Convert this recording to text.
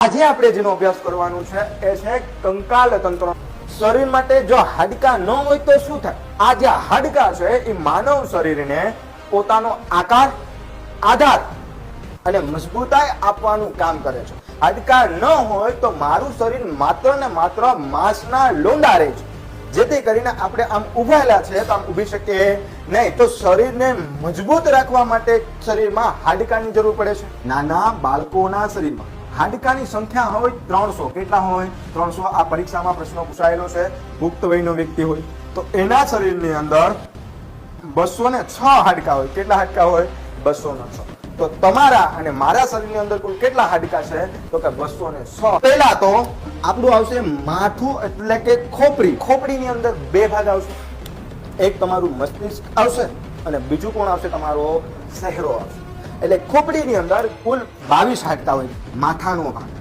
આજે આપણે જેનો અભ્યાસ કરવાનો છે એ છે કંકાલ તંત્ર. શરીર માટે જો હાડકા ન હોય તો શું થાય? આ જે હાડકા છે એ માનવ શરીરને પોતાનો આકાર, આધાર અને મજબૂતાઈ આપવાનું કામ કરે છે. હાડકા ન હોય તો મારું શરીર માત્ર ને માત્ર માંસના લોંદા રહે છે. જેથી કરીને આપણે આમ ઉભાયેલા છે તો આમ ઊભી શકીએ નહીં. તો શરીરને મજબૂત રાખવા માટે શરીરમાં હાડકાની જરૂર પડે છે. નાના બાળકોના શરીરમાં હાડકાની સંખ્યા હોય 300. કેટલા હોય? 300. આ પરીક્ષામાં પ્રશ્ન પૂછાયેલો છે. પુખ્ત વયનો વ્યક્તિ હોય તો એના શરીરની અંદર 206 હાડકા હોય. કેટલા હાડકા હોય? 206. તો તમારા અને મારા શરીરની અંદર કુલ કેટલા હાડકા છે? તો કે 206. પહેલા તો આપણું આવશે માથું એટલે કે ખોપરી. ખોપરીની અંદર બે ભાગ આવશે. એક તમારું મસ્તિષ્ક આવશે અને બીજું કોણ આવશે? તમારો સહેરો આવશે. એટલે ખોપડીની અંદર કુલ 22 હાડકા હોય. માથાનો ભાગ